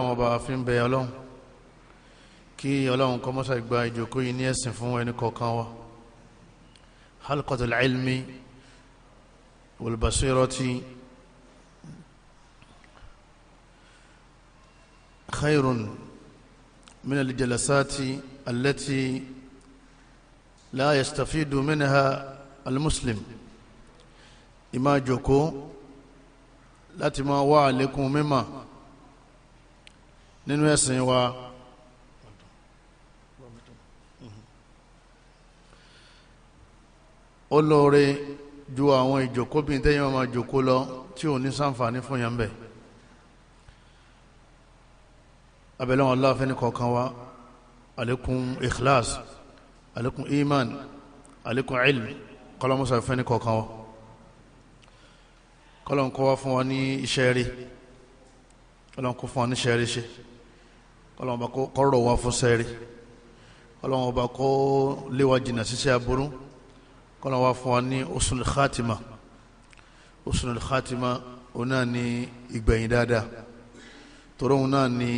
àwọn ọba fi ń bẹ ọlọ́run kí ọlọ́run kó mọ́sá gba ìjókòó yìí ní ẹ̀sìn fún ẹni kọ̀ọ̀kan wa halqatul ilmi wal basirati khairun min al jalasati allati la yastafidu minha al muslim ìmá jókòó láti máa wá àlékún mímọ̀ nínú ẹ̀sìn wa ó lóore ju àwọn ìjókòóbìn tẹ́yìn máa jókòó lọ tí ò ní ṣàǹfààní fún yàn bẹ̀. abẹ́lẹ́ wọn Allah fẹ́ni kọ̀ọ̀kan wa àlékún ikhlas àlékún iman àlékún ilm kọlọmọsà fẹ́ni kọ̀ọ̀kan wa kọlọm kọ́ wa fún wa ní iṣẹ́ rí kọlọm kọ́ fún wa ní iṣẹ́ rí ṣe kọlọm ọba kọ́ rọ̀ wa fún sẹ́rí kọlọm ọba kọ́ léwa jìnnà ṣiṣẹ́ aburú kọlọm wa fún wa ní usul khatima usul khatima òun náà ní ìgbẹ̀yìn dáadáa torí òun náà ní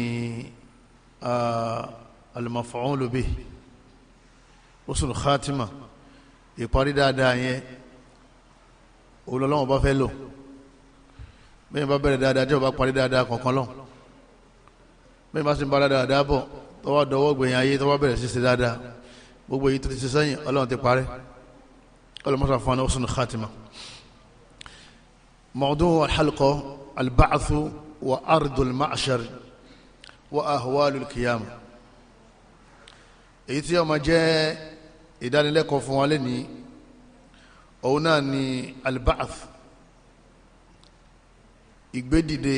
al-maf'ul bih usul khatima ìparí dáadáa yẹn olólọ́wọ́ bá fẹ́ lò bẹ́ẹ̀ bá bẹ̀rẹ̀ dáadáa tí ó bá parí dáadáa kọ̀ọ̀kan lọ bẹ́ẹ̀ bá sì ń bá dáadáa bọ̀ tọwọ́ dọwọ́ gbẹ̀yìn ayé tọwọ́ bẹ̀rẹ̀ sí ṣe dáadáa gbogbo èyí tó ti ṣe sẹ́yìn ọlọ́run ti parí ọlọ́mọṣà fún wa husnul khatima. mawdu' al-halqa al-ba'th wa ardul ma'shar wa ahwalul qiyamah èyí tí ó máa jẹ́ ìdánilẹ́kọ̀ọ́ fún wa lẹ́ni òun náà ni al-ba'th ìgbédìde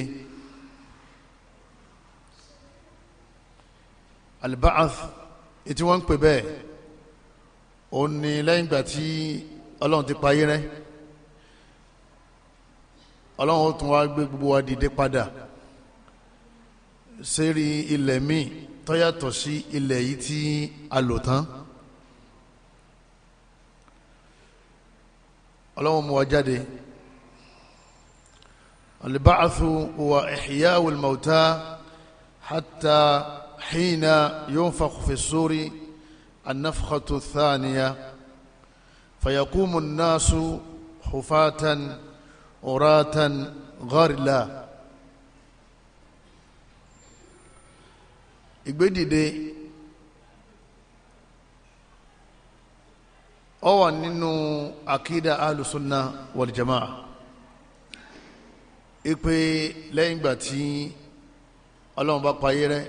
al-ba'th tí wọ́n ń pè bẹ́ẹ̀ òun ni lẹ́yìn ìgbà tí ọlọ́run ti payé rẹ́ ọlọ́run ó tún wá gbé gbogbo wa dìde padà sérí ilẹ̀ míì tó yàtọ̀ sí ilẹ̀ yìí tí a lò tán ọlọ́run mú wa jáde al-ba'thu wa ihya'u al-mawta hatta hina yunfakhu fi as-suri an-nafkhatu ath-thaniya fayaqumu an-nasu hufatan uratan gharla ìgbédìde ó wà nínú akida ahlùsùnà wàlìjàmáà ipe lẹ́yìn ìgbà tí ọlọ́run bá payé rẹ́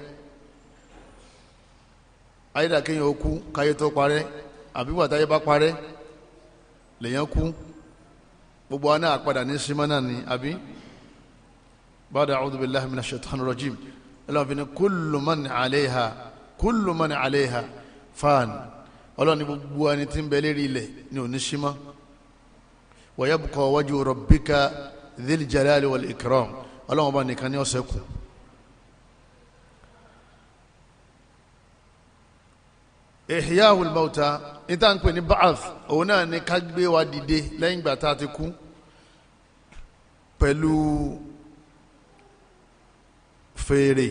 ayédà kéèyàn ó kú káyé tó parẹ́ àbí wà táyé bá parẹ́ lèyàn kú gbogbo wa náà padà ní símánà ni àbí ba'da a'udhu billahi minash shaitanir rajim ọlọ́run fi ní kullu man 'alayha fan ọlọ́run ní gbogbo ẹni tí ń bẹ lérí ilẹ̀ ní òní símá wa yabqa wajhu rabbika dhil jalali wal ikram ọlọ́run ọba nìkan ní ọ̀sẹ̀ kù. ihya'ul mawta níta ń pè ní ba'ath òun náà ní ká gbé wa dìde lẹ́yìn ìgbà tá a ti kú pẹ̀lú fèrè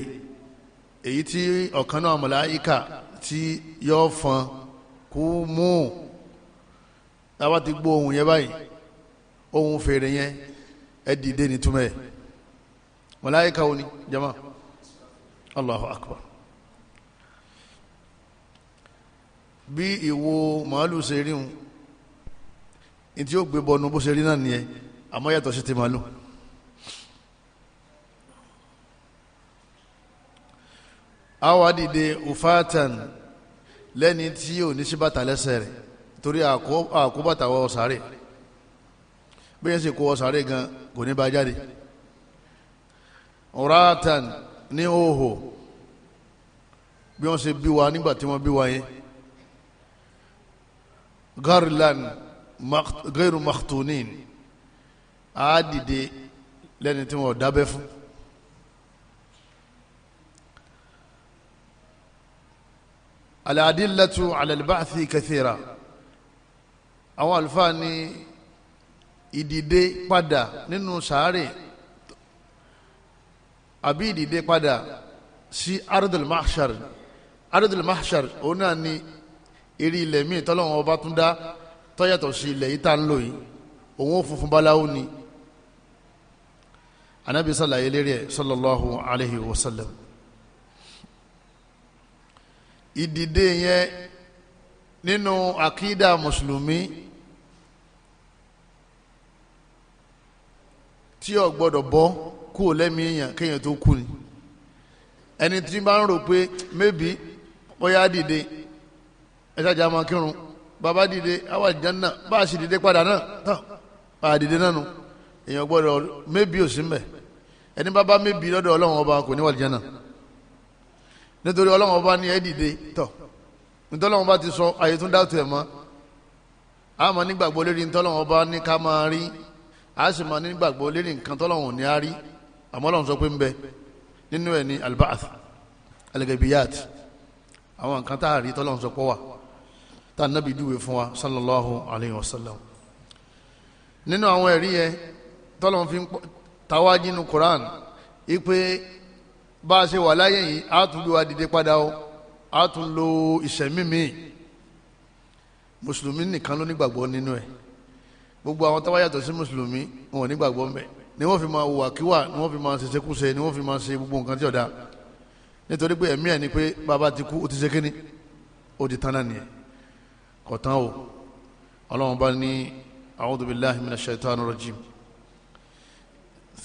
èyí tí ọ̀kan náà màláíkà tí yóò fọn kú mú táwa ti gbọ́ ohun yẹn báyìí ohun fèrè yẹn ẹ dìde ní túmọ̀ ẹ̀ màláíkà ó ní jama Allahu akbar bí ìwo màálù ṣe rí hun ní tí ó gbé bọnu bó ṣe rí náà nìyẹn àmọ́ yàtọ̀ sí ti màálù. àwa dìde ufatan lẹ́ni tí ò ní sí bàtà lẹ́sẹ̀ rẹ̀ torí àkóbàtà wọ sáré bí yẹn sì kó wọ sáré gan kò ní bá jáde uratan ní òhò bí wọ́n ṣe bí wa nígbà tí wọ́n bí wa yẹn garlan gairu makhtunin a dìde lẹ́ni tí wọ́n dábẹ́ fún. al-adillatu ala al-ba'thi kathira àwọn àlùfáà ní ìdìde padà nínú sàárè àbí ìdìde padà sí ardul mahshar. Ardul mahshar òun náà ni eré ilẹ̀ míì tọ́lọ́wọ́n ọba tún dá tọ́yàtọ̀ sí ilẹ̀ yìí tá ń lò yìí, òun ó funfun báláwo ni. anabi sàlàyé lérí ẹ̀ sallallahu alayhi wa sallam. ìdìde yẹn nínú àkídà mùsùlùmí tí ó gbọ́dọ̀ bọ́ kú lẹ́mìí èèyàn kéèyàn tó kú ni. ẹni tí bá ń rò pé maybe bóyá dìde ẹ̀ṣájà máa kírun, bàbá dìde àwa Jánnà, bá a sì dìde padà náà tán bá a dìde náà nù, èèyàn gbọ́dọ̀ maybe ò sí mbẹ̀. ẹni bá maybe lọ́dọ̀ Ọlọ́run ọba kò ní wà Jánnà, nítorí Ọlọ́run ọba ní ẹ dìde tọ̀, nítorí Ọlọ́run ọba ti sọ àyè tún dáàtò ẹ̀ mọ́. a máa nígbàgbọ́ lérí nítorí Ọlọ́run ọba ní ká máa rí, a sì máa nígbàgbọ́ lérí nǹkan tọ́lọ́run ò ní á rí, àmọ́ Ọlọ́run sọ pé ń bẹ nínú ẹ̀ ní alba'ath al-ghaibiyat, àwọn nǹkan tá a rí tọ́lọ́run sọ pọ̀ wà tá a nábì júwe fún wa sallallahu alayhi wa sallam. nínú àwọn ẹ̀rí yẹn tọ́lọ́run fi ń tawájí nínú Quran ipe bá a ṣe wà láyé yìí a tún lò wá dìde padà o, a tún lo ìṣẹ̀mí mi. mùsùlùmí nìkan ló nígbàgbọ́ nínú ẹ̀, gbogbo àwọn tó wá yàtọ̀ sí mùsùlùmí wọn ò nígbàgbọ́ ń bẹ, ni wọ́n fi máa hùwà kíwà, ni wọ́n fi máa ṣe ṣekúṣe, ni wọ́n fi máa ṣe gbogbo nǹkan tí ó dáa, nítorí pé ẹ̀mí ẹ̀ ni pé bàbá ti kú ó ti ṣe kíní, ó ti tán náà nìyẹn, kò tán o. Ọlọ́run bá ní a'udhu billahi minash shaitani rajim,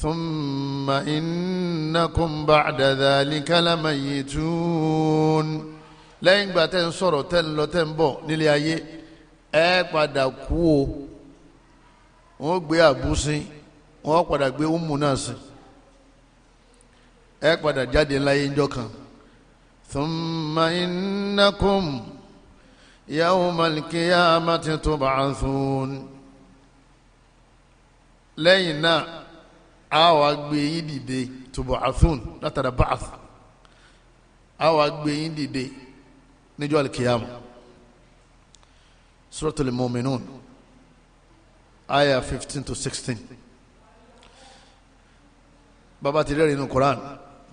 thumma innakum ba'da dhalika lamayitun. lẹ́yìn ìgbà tẹ́ ń sọ̀rọ̀ tẹ́ ń lọ tẹ́ ń bọ̀ nílé ayé ẹ padà kú o. wọ́n gbé àbúsí, wọ́n padà gbé umu náà sí, ẹ padà jáde láyé ńjọ́ kan. thumma innakum yawmal qiyamati tub'athun. lẹ́yìn náà a wá gbé yín dìde, tub'athun látara ba'ath, a wá gbé yín dìde níjọ́ al-qiyama. Suratul Mu'minun aya 15-16. bàbá ti rẹ́rìn inú Quran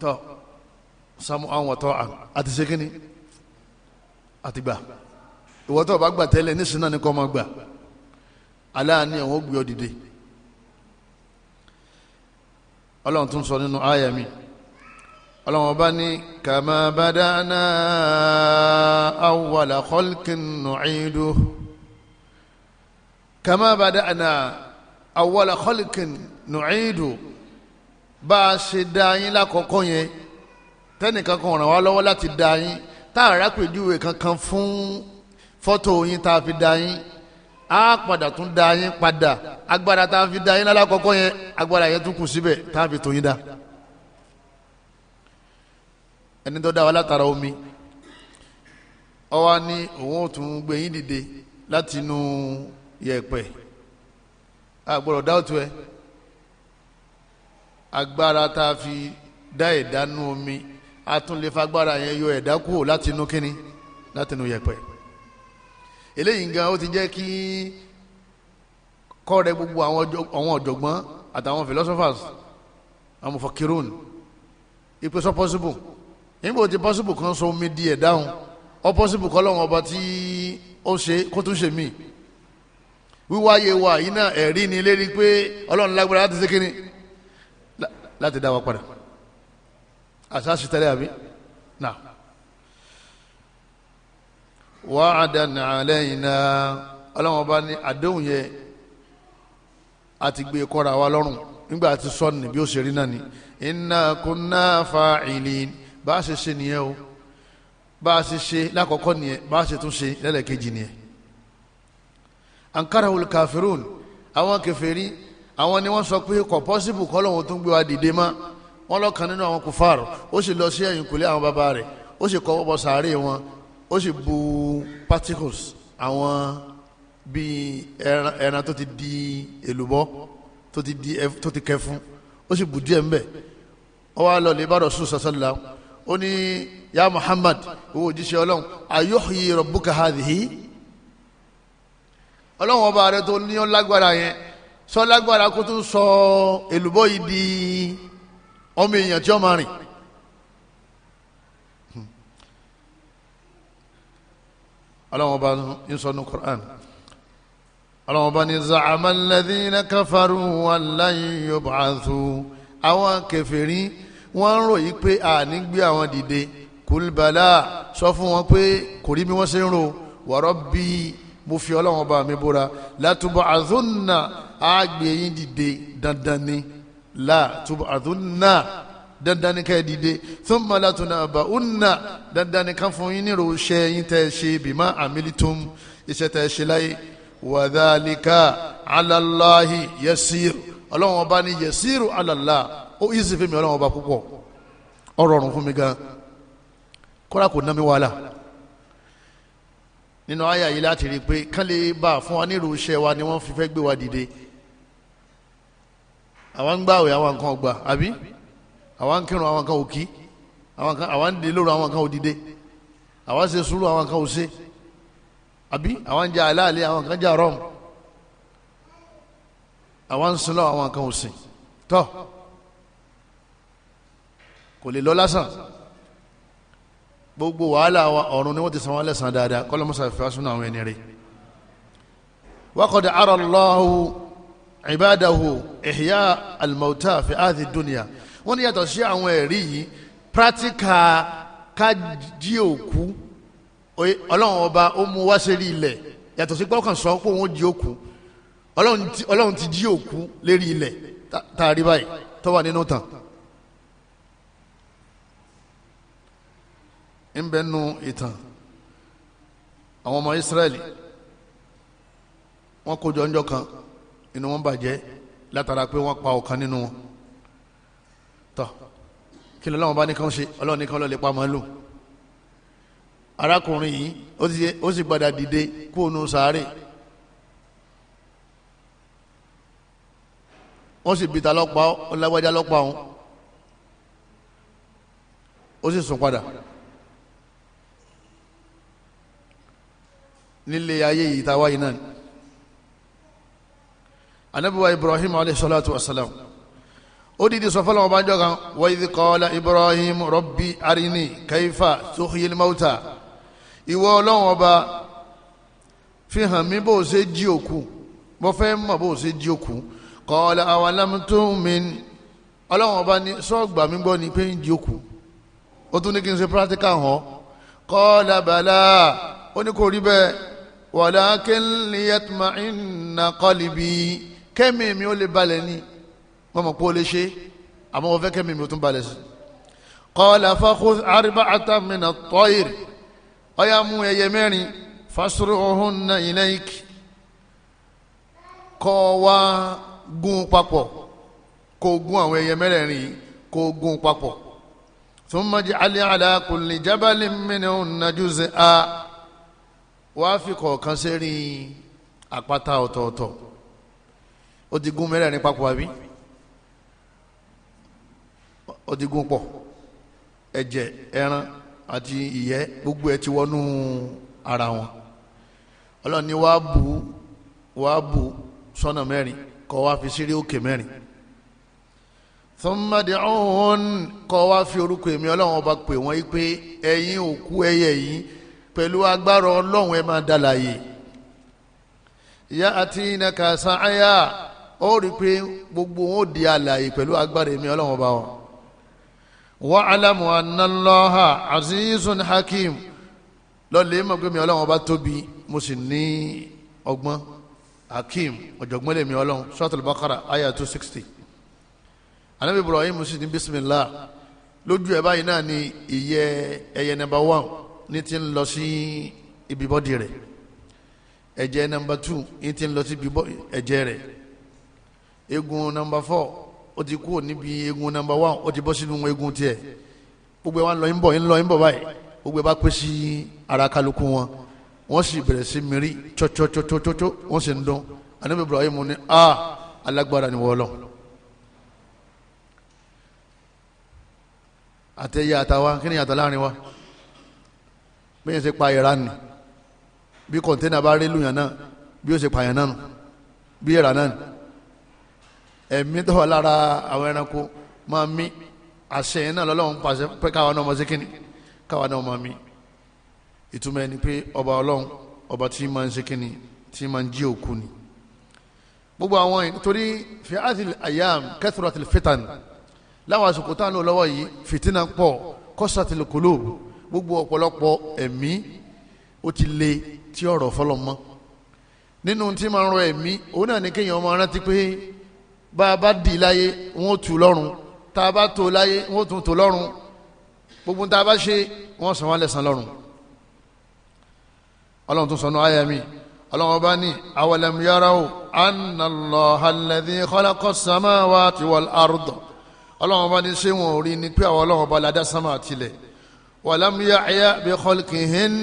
tọ́ samu àwọn ọ̀tọ́ àti sekini àti gbà. ìwọ tó bá gbà tẹ́lẹ̀ nísìnyí náà ni kò máa gbà. aláàánú àwọn ó gbé ọ dìde. Ọlọ́run tún sọ nínú aya mi, Ọlọ́run ọba ní kama badana awwala khalqin nu'iduhu. kama bada'na awwala khalqin nu'idu, bá a ṣe dá yín lákọ̀ọ́kọ́ yẹn tẹ́nìkan kan ràn wá lọ́wọ́ láti dá yín, tá a rápèjúwe kankan fún fọ́tò yín tá a fi dá yín, á padà tún dá yín padà. agbára tá a fi dá yín lákọ̀ọ́kọ́ yẹn, agbára yẹn tún kù síbẹ̀ tá a fi tó yín dá. ẹni tó dá wa látara omi, ó wá ní òun ò tún gbé yín dìde láti inú yẹ̀pẹ̀, àgbọ̀rọ̀ dáwọ́tú ẹ. agbára tá a fi dá ẹ̀dá nú omi, a tún lè fagbára yẹn yọ ẹ̀dá kúrò láti inú kíni, láti inú yẹ̀pẹ̀. eléyìí gan ó ti jẹ́ kí kọ́rẹ́ gbogbo àwọn ọ̀jọ̀gbọ́n àtàwọn philosophers, àwọn mufakirun, ipe sọ possible níbo ti possible kan sọ omi di ẹ̀dáhùn, ọ possible kọ́ lọ́wọ́ ọba tí ó ṣe kó tún ṣe míì. wíwáyé wa yìí náà ẹ̀rí ni lérí pé Ọlọ́run lágbára láti ṣe kíni, láti dá wa padà. àṣàṣì tẹ́lẹ̀ àbí náà. wa'adan alayna, Ọlọ́run ọba ní àdéhùn yẹn àti gbé kọ́ra wa lọ́rùn nígbà tí sọ́ọ̀nì bí ó ṣe rí náà ni. inna kunna fa'ilin, bá a ṣe ṣe nìyẹn o, bá a ṣe ṣe lákọ̀ọ́kọ́ nìyẹn, bá a ṣe tún ṣe lẹ́lẹ́kejì nìyẹn. ankarahul kafirun, àwọn kèfèrí àwọn ni wọ́n sọ pé kò pọ́sibù kọ́lọ́hún tó ń gbé wa dìde mọ́. wọ́n lọ́kàn nínú àwọn kùfàr, ó sì lọ sí ẹ̀yìnkùlé àwọn bàbá rẹ̀, ó sì kọ́ bọ́ sàárè wọn, ó sì bu particles àwọn bíi ẹran tó ti di èlùbọ́, tó ti kẹfun, ó sì bu díẹ̀ ńbẹ̀. ó wá lọ lè bá Rasul sallallahu, ó ní ya Muhammad, owó òjíṣẹ́ Ọlọ́run, ayuhyi rabbuka hadhihi. Ọlọ́run ọba rẹ tó ní ọ lágbára yẹn sọ lágbára kó tó sọ èlùbọ́ yìí di ọmọ èèyàn tí ó máa rìn. ọlọ́wọ́n bá ń sọ ní Qur'an ọlọ́wọ́n bá ní za'ama alladhina kafaru an lan yub'athu àwọn kèfèrí wọ́n ń ròyìn pé àní gbé àwọn dìde kul bala sọ fún wọn pé kò rí bí wọ́n ṣe ń rò wa rabbi mo fi ọlọ́wọ́n bá mi búra latub'athunna àgbè yín dìde dandan ni latub'athunna dandan ni kẹ́ dìde thumma latunaba'unna dandan ni kan fún yín ní ròṣẹ́ yín tẹ́ ṣe bima amilitum iṣẹ́ tẹ́ ṣe láyé wa dhalika ala Allahi yasir ọlọ́wọ́n bá ní yasiru ala Allah ó yí sí fún mi ọlọ́wọ́n bá púpọ̀ ó rọrùn fún mi gan kọ́ra kò ná mi wàhálà nínú àyà yìí láti rí i pé kán lè bá fún wa ní ròṣẹ́ wa ni wọ́n fi fẹ́ gbé wa dìde àwọn ń gbààwẹ̀ àwọn nǹkan ọgbà àbí àwọn kírun àwọn kan ò kí àwọn dìde lóru àwọn kan ò dìde àwọn ṣe sùúrù àwọn kan ò ṣe àbí àwọn jẹ àlàálẹ̀ àwọn kan jẹ àrọ́m àwọn sinlọ àwọn kan ò sìn tọ́ kò lè lọ lásán gbogbo wàhálà ọ̀run ni wọ́n ti san wọ́n lẹ́san dáadáa kọ́lọ́mọ́sá fẹ́ súnà àwọn ẹni rẹ̀ wa qad ara Allahu ibadahu ihya al-mawta fi hadhihi ad-dunya wọ́n ní yàtọ̀ sí àwọn ẹ̀rí yìí pírátíkà ká jí òkú ọlọ́run ọba ó mú wá sérí ilẹ̀ yàtọ̀ sí gbọ́kàn sọ pé òun ó jí òkú ọlọ́run ti jí òkú lérí ilẹ̀ tá a rí báyìí tó wà nínú tàn ń bẹ nínú ìtàn àwọn ọmọ Ísírẹ́lì wọ́n kó jọ kan inú wọn bàjẹ́ látara pé wọ́n pa ọ̀kan nínú wọn tọ́ kí lọ́wọ́n bá ní kàn ṣe ọlọ́run ní kàn lọ́ọ́ lè pa màálù arákùnrin yìí ó sì gbadà dìde kú ònú sàárè wọ́n sì bìtà lọ́pàá ọlágbájá lọ́pàá òun ó sì sùn padà nílé ayé yìí tá a wáyé náà anabiwa Ibrahim alayhi salatu wa salam ó dìde sọ fọlọ́wọ́n bá ń jọ kan wa idh qala Ibrahim rabbi arini kayfa tuhyil mauta ìwọ ọlọ́wọ́n ọba fi hàn mí bó o ṣe jí òkú mo fẹ́ mọ̀ bó o ṣe jí òkú qala awalam tu'min ọlọ́wọ́n ọba ní sọ́ọ̀gbà mi gbọ́ ni pé ń jí òkú ó tún ní kí n ṣe practical hàn qala bala ó ní kò rí bẹ́ẹ̀ walakin liyatma'inna qalbi kẹ́mi mi ó lè balẹ̀ ní mọ̀mọ́ pé ó lè ṣe àmọ́ wọ́n fẹ́ kẹ́mi mi ó tún balẹ̀ sí qala fakhudh arba'atan min at-tayr ọ̀yà mú ẹyẹ mẹ́rin fasruhunna ilayk kọ́ wá gún papọ̀ kó gún àwọn ẹyẹ mẹ́rẹ̀ẹ̀rin kó gún papọ̀ thumma ij'al ala kulli jabalin minhunna juz'an wàá fi kọ̀ọ̀kan sẹ́rí àpáta ọ̀tọ̀ọ̀tọ̀ ó ti gún mẹ́rẹ̀ẹ̀rin papọ̀ àbí ó ti gún pọ̀ ẹ̀jẹ̀ ẹran àti ìyẹ́ gbogbo ẹ̀ ti wọnú ara wọn ọlọ́run ní wàá bù sọ́nà mẹ́rin kọ́ wá fi sírí òkè mẹ́rin thumma ud'uhun kọ́ wá fi orúkọ èmi ọlọ́run ọba pè wọ́n yí pé ẹ̀yin òkú ẹyẹ yìí pẹ̀lú agbára ọlọ́run ẹ máa dálàyé ya'tinaka sa'ya ó rí pé gbogbo wọn ó di àlàyé pẹ̀lú agbára èmi ọlọ́run ọba wọn. wa'lamu anna Allaha azizun hakim lọ́lẹ̀ mọ̀ pé mi ọlọ́run ọba tóbi mo sì ní ọgbọ́n hakim ọ̀jọ̀gbọ́n lèmi ọlọ́run Suratul Baqara ayah 260. anabi Ibrahim sì ní bismillah lójú ẹ̀ báyìí náà ni ìyẹ́ ẹyẹ number 1 ní ti ń lọ sí ibi bọ́dì rẹ̀ ẹ̀jẹ̀ number 2 ní ti ń lọ sí ibi ẹ̀jẹ̀ rẹ̀ egun number 4 ó ti kúrò níbi egun number 1 ó ti bọ́ sínú egun tiẹ̀ gbogbo wa ń lọ ń bọ̀ báyìí gbogbo bá pé sí ara kálukú wọn wọ́n sì bẹ̀rẹ̀ sí mìírí tsọ́tsọ́tsọ́tsọ́ wọ́n sì ń dún anabi Ibrahim ní alágbára ni wọ́n lọ. àtẹ̀yẹ àtàwa kí ni yàtọ̀ láàrin wa bẹ́ẹ̀ ṣe pa ìran ni bí kọ̀ńténà bá rí lùyàn náà bí ó ṣe pààyàn náà nù bí ìran náà ẹ̀mí tó wà lára àwọn ẹranko máa mí àṣẹ yẹn náà lọ́lọ́run pàṣẹ pé káwọn náà mọ̀ sí kíni káwa náà máa mi ìtumọ̀ ẹni pé ọba ọlọ́run ọba tí máa ń ṣe kíni tí máa ń jí òkú ni gbogbo àwọn nítorí fi hadhihi al-ayyam kathratil fitan láwọn àsìkò tá à ń lò lọ́wọ́ yìí fìtínà pọ̀ qasatil qulub gbogbo ọ̀pọ̀lọpọ̀ ẹ̀mí ó ti le tí ọ̀rọ̀ fọlọ́mọ́ nínú tí máa ń rọ ẹ̀mí òun náà ní kéèyàn máa rántí pé bá a bá dì láyé wọn ó tù lọ́rùn tá a bá tó láyé wọn ó tún tó lọ́rùn gbogbo tá a bá ṣe wọn san wọn lẹ́san lọ́rùn ọlọ́run tún sọnù àyà mi ọlọ́run ọba ní awalam yaraw anna Allaha alladhi khalaqa as-samawati wal arda ọlọ́run ọba ní ṣé wọn ò rí ni pé àwọn ọlọ́run ọba la dá sánmà àtilẹ̀ walam ya'ya bi khalqihin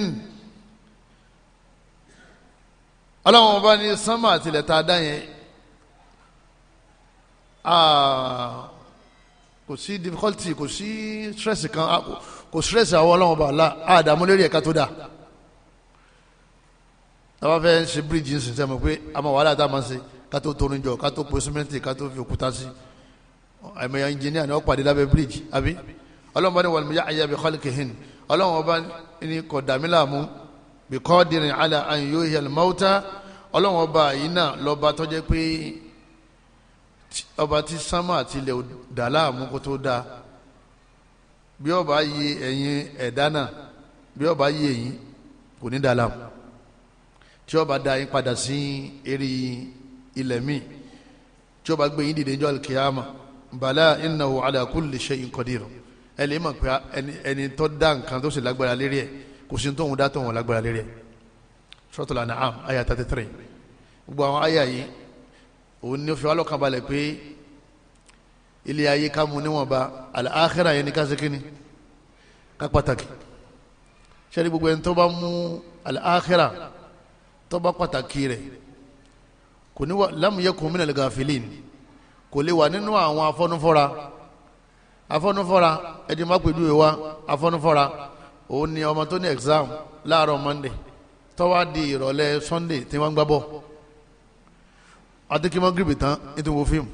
ọlọ́run ọba ní sánmà àtilẹ̀ tá a dá yẹn kò sí difficulty kò sí stress kan kò stress àwọn ọlọ́run ọba la àdàmú lérí ẹ̀ka tó dáa tàbá fẹ́ ṣe bíríjì ń sìn sẹ́mu pé àmọ́ wàhálà tá a máa ń ṣe ká tó torin jọ ká tó po símẹ́ǹtì ká tó fi òkúta sí àìmọye ẹnjìníà ni wọ́n pàdé lábẹ́ bíríjì àbí ọlọ́run bá ní wal ya'ya bi khalqihin ọlọ́run ọba ní kò dàmí láàmú bi qadirin ala an yuhyiya al-mawta ọlọ́run ọba yìí náà lọ́ba tó jẹ́ pé ọba tí sánmà àti ilẹ̀ dà láàmú kó tó dáa bí ọba yí ẹ̀yin ẹ̀dá náà bí ọba yí ẹ̀yin kò ní dà láàmú tí ó bá dá yín padà sí eré ilẹ̀ mi tí ó bá gbé yín dìde ní ọjọ́ kìyàmà bala innahu ala kulli shay'in qadir ẹ lè mọ̀ pé ẹni tó dá nǹkan tó sì lágbára lérí ẹ̀ kò sí tóun dá tóun lágbára lérí ẹ̀ Suratul An'am àyà 33 gbogbo àwọn àyà yìí òun ní ó fi wá lọ́kàn balẹ̀ pé ilé ayé ká mu níwọ̀nba al-akhirah yẹn ní ká ṣe kíni ká pàtàkì ṣẹ́ni gbogbo ẹni tó bá mú al-akhirah tó bá pàtàkì rẹ̀ kò ní wà lam yakun minal ghafilin kò lè wà nínú àwọn afọ́nufọ́ra ẹ̀dí má pèjú ìwá afọ́nufọ́ra òun ni ọmọ tó ní exam láàárọ̀ Monday tó wá di ìrọ̀lẹ́ Sunday tí wọ́n ń gbá bọ́ adékímọ́ gíríbì tán nítorí wo fíìmù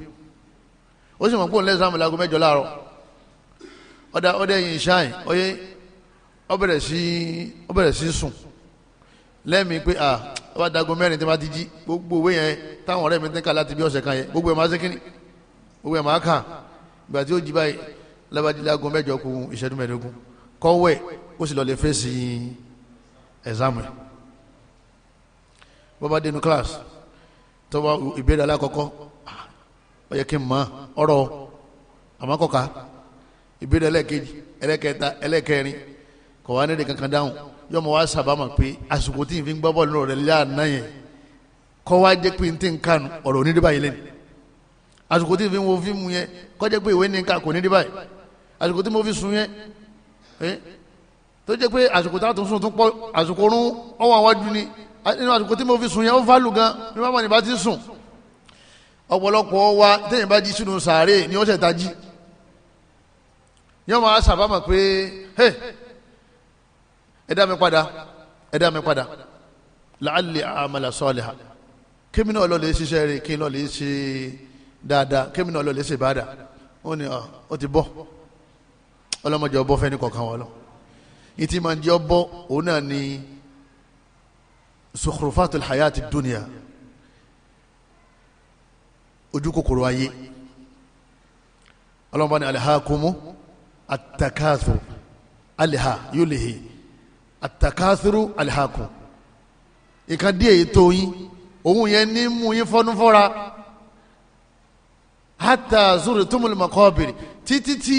ó sì mọ̀ pé òun lẹ́sàmù láago 8 láàárọ̀ ọdẹ yìí ṣáì oyé ó bẹ̀rẹ̀ sí sùn lẹ́mìí pé wá dago 4 tí wọ́n ti jí gbogbo òwe yẹn táwọn ọ̀rẹ́ mi ti ń kà láti bí ọ̀sẹ̀ kan yẹn gbogbo ẹ̀ máa ṣe kíni gbogbo ẹ̀ máa kà ìgbà tí ó jí báyìí lábàdí láago 8 kù ìṣẹ́jú 15 kọ́wẹ́ ó sì lọ lè fèsì ẹ̀sámù ẹ̀ bọ́ bá dénú kíláàsì tó bá ìbéèrè alákọ̀ọ́kọ́ ó yẹ kí n mọ̀ ọ̀rọ̀ àmọ́kọ̀ọ́ká ìbéèrè ẹlẹ́ẹ̀kejì ẹlẹ́ẹ̀kẹta ẹlẹ́ẹ̀kẹrin kọ̀ wá nídìí kankan dáhùn yọmọ wa sábàámà pé àsìkò tí n fi ń gbọ́ bọ́ọ̀lù rẹ̀ lánàá yẹn kọ́ wá jẹ́ pé n tí ń kànú ọ̀rọ̀ onídìí báyìí lẹ́nu àsìkò tí n fi ń wo fíìmù yẹn kọ́ jẹ́ pé ìwé ní ká kò nídìí báyìí àsìkò tí mo fi sùn yẹn tó jẹ́ pé àsìkò tá a tún sùn tún pọ̀ àsìkò orun ọwọ́ àwájú ni nínú àsìkò tí mo fi sùn yẹn ó fálù gan bí wọ́n bá ní bá ti sùn ọ̀pọ̀lọpọ̀ wa téèyàn bá jí sínú sàárè ni ó ṣẹ̀ tají yọmọ wa sábàámà pé ẹ dá mi padà la'alli a'mala salihan kémi náà lọ lè ṣiṣẹ́ rẹ̀ kí n lọ lè ṣe dáadáa kémi náà lọ lè ṣe ìbádà ó ní ó ti bọ́ ọlọ́mọdé ọbọ̀ fẹ́ ní kọ̀ọ̀kan wọn lọ ìtì máa ń jẹ́ ọbọ̀ òun náà ni sukhrufatul hayati dunya ojú kòkòrò ayé ọlọ́mọdé ní alhakumu at-takathur aliha yulihi at-takathuru alhakum ìkan díẹ̀ yìí tó yín òun yẹn ní mú yín fọ́nú fọ́ra hatta zurtumul maqabir títí tí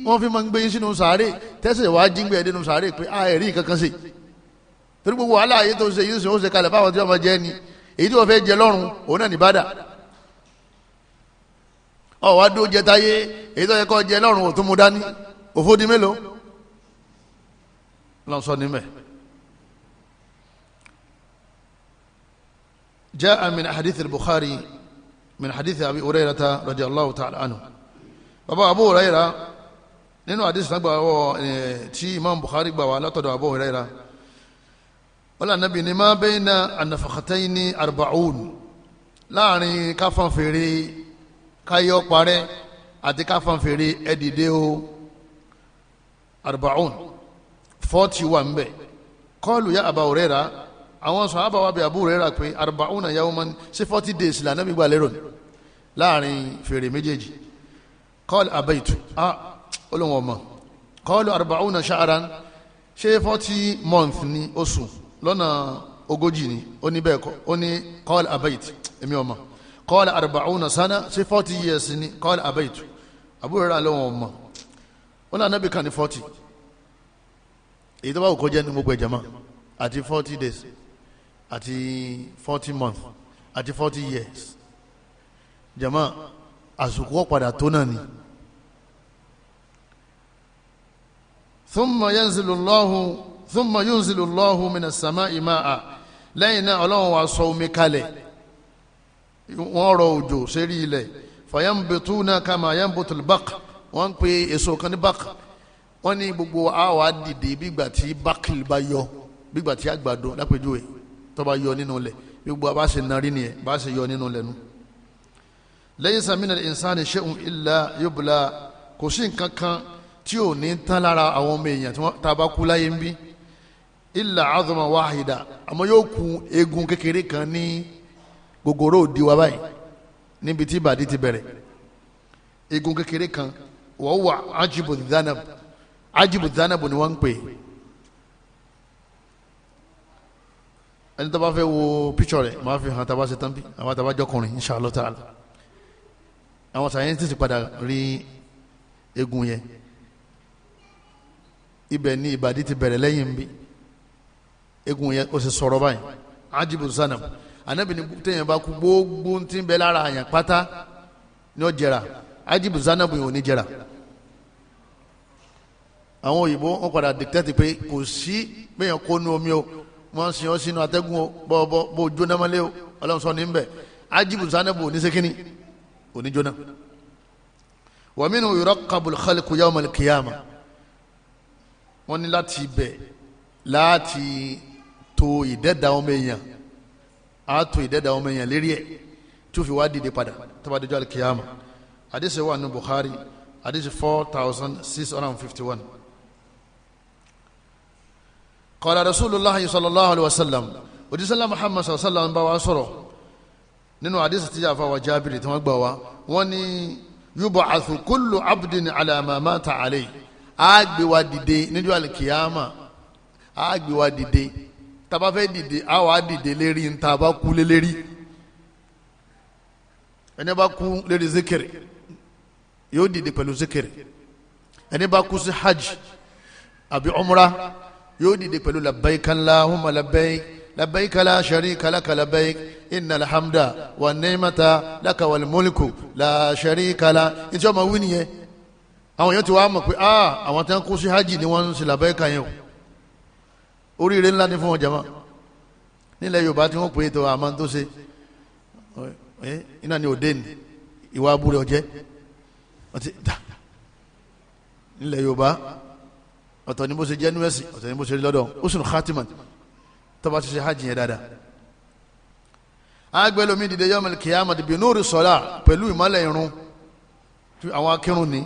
wọ́n fi máa ń gbé yín sínú sàárè tẹ́sẹ̀ wá jí ń gbé ẹ̀dínú sàárè pé ẹ̀rí kankan sí torí gbogbo wàhálà ayé tó ṣe yín sìn ó ṣe kalẹ̀ fáwọn tí wọ́n máa jẹ́ ni èyí tí wọ́n fẹ́ jẹ lọ́rùn òun náà ní bàdà ọ̀ wá dó jẹ táyé èyí tó yẹ kọ́ jẹ lọ́rùn ò tún mú dání òfò di mélòó lọ́n sọ nímẹ̀. جاء من حديث البخاري من حديث أبي هريرة رضي الله تعالى عنه بابا أبو هريرة nínú hadith náà gbà tí imam Bukhari gbà wá látọ̀dọ̀ Abu Hurairah wala nabi ni ma bayna an-nafakhatayni 40 láàrin káfọn fèrè káyọ parẹ́ àti káfọn fèrè ẹdìdé o 40 40 wà ń bẹ̀. Qalu ya Aba Hurairah, àwọn sàhábà wa bi Abu Hurairah pé 40 yawman sí 40 days la Nábì gbà lérò láàrin fèrè méjèèjì. Qala abaytu, olóhùn ọmọ. Qalu 40 sha'ran, ṣé 40 month ni oṣù lọ́nà ogójì ni ó ní bẹ́ẹ̀ kọ́ ó ní qala abaytu, èmi ọmọ. Qala 40 sana, ṣé 40 years ni? Qala abaytu, Abu Hurairah lóhùn ọmọ. Ó ní Ànábì kan ní 40, èyí tó bá wù kó jẹ́ ní gbogbo ẹ̀jẹ̀ mọ́, àti 40 days àti 40 months àti 40 years jama àsìkò padà tó náà ni. thumma yunzilu Allahu minas sama'i ma'a, lẹ́yìn náà Ọlọ́run wá sọ omi kalẹ̀, wọ́n rọ òjò sérí ilẹ̀. Fayambituna kama yambutul baq, wọ́n ń pe èso kan ní baq, wọ́n ní gbogbo àwa dìde bígbà tí baqil bá yọ, bígbà tí àgbàdo lápèjúwe tó bá yọ nínú ilẹ̀, gbogbo bá ṣe narí nìyẹn, bá ṣe yọ nínú ilẹ̀ nu. Laysa minal insani shay'un illa yubla, kò sí nǹkan kan tí ò ní tán lára àwọn ọmọ èèyàn tí wọ́n tá bá kú láyé ń bí, illa azma wahida, àmọ́ yóò kù eegun kékeré kan ní gogoro òdi wa báyìí níbi tí ìbàdí ti bẹ̀rẹ̀, eegun kékeré kan wa huwa ajibu dhanab, ajibu dhanab ni wọ́n ń pè. ẹni tó bá fẹ́ wo píṣọ̀ rẹ̀ máa fi hàn tá a bá ṣe tán bí àwọn tá a bá jọkùnrin inshallah ta'ala. àwọn scientists padà rí eegun yẹn, ibẹ̀ ni ìbàdí ti bẹ̀rẹ̀ lẹ́yìn bí eegun yẹn ó sì sọ̀rọ̀ báyìí. ajibu zanab, Ànábì ní téèyàn bá kú gbogbo tí ń bẹ lára àyàn pátá ní ó jẹrà, ajibu zanab yìí ò ní jẹrà. àwọn òyìnbó wọn padà dictate pé kò sí bẹ́yàn kó nu omi o, wọ́n sin ọ́ sínú atẹ́gùn o, bó jóná mọ́lé o, Ọlọ́run sọ ní bẹ̀. ajibu zanabu oníṣekínì oníjóná. wa minhu yuraqqabul khalqu yawmal qiyamah, wọ́n ní láti bẹ̀ láti tó ìdẹ́dà ọmọ èèyàn, á tó ìdẹ́dà ọmọ èèyàn lérí ẹ̀ tí ó fi wá dìde padà tó bá dọjọ́ al-qiyamah. hadisi wà ní Bukhari, hadisi 4651. Qala Rasulullah sallallahu alaihi wasallam, odisala Muhammad sallallahu alaihi wasallam bá wa sọ̀rọ̀ nínú hadisi tí Àfáà wa Jábìrì tí wọ́n gbà wá, wọ́n ní yub'athu kullu abdin ala ma mata alayhi, á gbé wa dìde níjọ́ al-qiyama, á gbé wa dìde tá bá fẹ́ dìde, á wá dìde lérí ń tá bá kú lérí. ẹni bá kú lérí zikiri yóò dìde pẹ̀lú zikiri, ẹni bá kú sí hajj àbí umrah yóò dìde pẹ̀lú labbaik Allahumma labbaik labbaik la sharika laka labbaik innal hamda wan ni'mata laka wal mulku la sharika la. ní tí wọ́n máa wí nìyẹn. àwọn èèyàn ti wá mọ̀ pé àwọn tí wọ́n kú sí hajj ni wọ́n ń ṣe labbaik yẹn o, oríire ńlá ni fún wọn jama. nílẹ̀ Yorùbá tí wọ́n pè é tó àmọ́ tó ṣe iná ni òde ni ìwà abúlé ọjẹ́ nílẹ̀ Yorùbá ọ̀tọ̀ ni bó ṣe jẹ́ núwẹ́sì, ọ̀tọ̀ ni bó ṣe rí lọ́dọ̀ husnul khatiman tó bá ti ṣe hajj yẹn dáadáa. àgbẹ̀ lomi dìde yawmal qiyamah bi nuri salah, pẹ̀lú ìmọ́lẹ̀ irun àwọn akírun ni.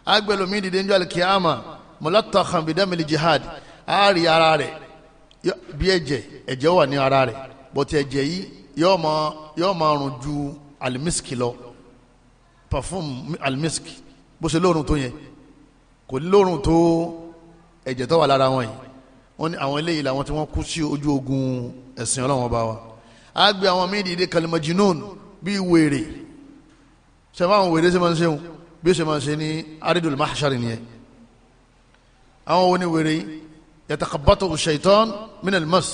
àgbẹ̀ lomi dìde yawmal qiyamah mulattakhan bidamil jihad, àárí ara rẹ̀ bí ẹ̀jẹ̀ wà ní ara rẹ̀, bọ̀tí ẹ̀jẹ̀ yìí yóò máa rùn ju alimiski lọ, perfume alimiski bó ṣe lóorùn tó yẹn kò ní lóorùn tó ẹ̀jẹ̀ tó wà lára wọn yìí. wọ́n ní àwọn eléyìí làwọn tí wọ́n kú sí ojú ogun ẹ̀sìn Ọlọ́run Ọba wa. á gbé àwọn míì dìde kalimajinun bíi wèrè, ṣe máa ń wèrè ṣe máa ń ṣeun bí ó ṣe máa ń ṣe ní aridul mahshar nìyẹn. àwọn wo ni wèrè yatakabatu shaitan min al-mas,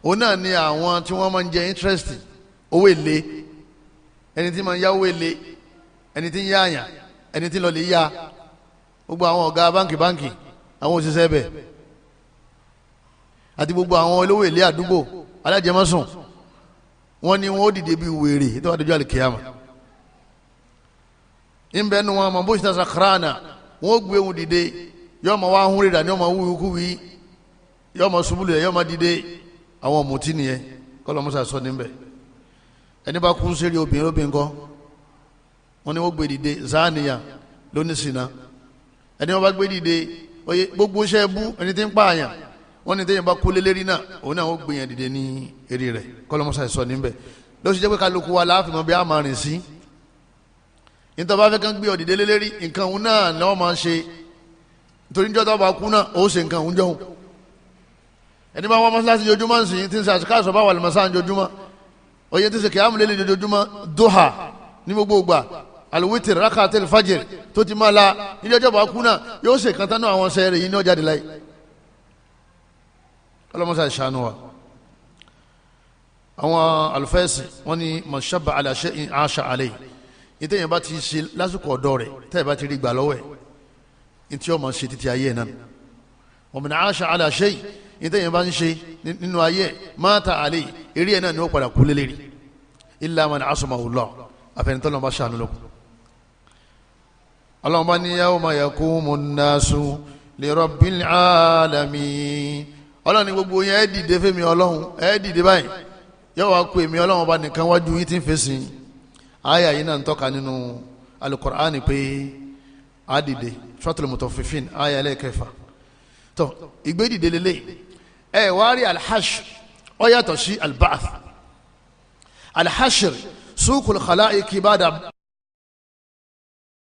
òun náà ni àwọn tí wọ́n máa ń jẹ interest owó èlé, ẹni tí máa ń yá owó èlé, ẹni tí ń yá àyàn, ẹni tí ń lọ lè yá, gbogbo àwọn ọ̀gá báǹkì àwọn òṣìṣẹ́ bẹ̀ àti gbogbo àwọn olówó èlé àdúgbò alájẹmọ́sùn, wọ́n ní wọ́n ó dìde bíi wèrè tó wà dójú àlùkìyàmà. ìbẹ́ nu wọn àmọ́ bó ṣe ta sakrana, wọ́n ó gbé wọn dìde, yóò máa wá hún rírà ní ọmọ wúwí yóò máa ṣubú lẹ̀, yóò máa dìde. àwọn ọ̀mùtí nìyẹn kọ́lọ́ musa sọ níbẹ̀. ẹni bá kú sẹ́rí obìnrin kọ́, wọ́n ní wọ́n gbé dìde zaniya lónìsínà. ẹni wọ́n bá gbé dìde oye gbogbo iṣẹ́ bú ẹni tí ń pààyàn wọ́n ní téèyàn bá kú lé lérí náà òun náà ó gbìyàn dìde ní eré rẹ̀ kọ́lọ́mọ́sá ìsọ níbẹ̀ ló sì jẹ́ pé kálukú wa láàfin mọ́ bí a máa rìn sí nítorí bá fẹ́ kán gbé ọ dìde lé lérí nǹkan òun náà ni wọ́n máa ṣe nítorí níjọ́ tó bá kú náà ó ṣe nǹkan òun jọ̀hún ẹni bá wọn mọ́sálásí jojúmọ́ ń sìn tí ń ṣe àṣìkáṣọ bá wà lè mọ́sá jojúmọ́ oye tí ń ṣe kìámù lélẹ̀ jojúmọ́ dóhà ní gbogbo ìgbà alùwítìrì rákàtẹ́lì fàjìrì tó ti máa la níjọ́ tó bá kú náà yóò ṣe kan tánú àwọn sẹ́ẹ̀rẹ̀ yìí ní ọjà dìláì ọlọ́mọsá ìṣàánú wa àwọn alùfẹ́ẹ̀sì wọ́n ní mọ̀ṣábà aláṣẹ àṣà àlẹ́ yìí tẹ́yìn bá ti ṣe lásìkò ọ̀dọ́ rẹ̀ tẹ́yìn bá ti rí gbà lọ́wọ́ ẹ̀ ní tí ó máa ṣe títí ayé náà wọ́n mọ̀ ní àṣà aláṣẹ yìí tẹ́yìn bá ń ṣe nínú ayé máta àlẹ́ eré ẹ̀ náà ni ó padà kú lélẹ́rì illa man asmahullah àfẹnitọ́ lọ́nà bá ṣàánú lọ́kù ọlọ́run bá ní yawma yaqumun nasu li rabbil alamin ọlọ́run ní gbogbo yẹn ẹ́ dìde fẹ́mi ọlọ́run ẹ́ dìde báyìí yóò wá kú èmi ọlọ́run bá nìkan wájú yín tí ń fèsì àyà yìí náà ń tọ́ka nínú alukur'ani pé á dìde suratul mutaffifin àyà ẹlẹ́kẹfà tó ìgbé dìde lélẹ̀ ẹ wá rí alhashr ó yàtọ̀ sí alba'th alhashr suqul khalaiqi ba'da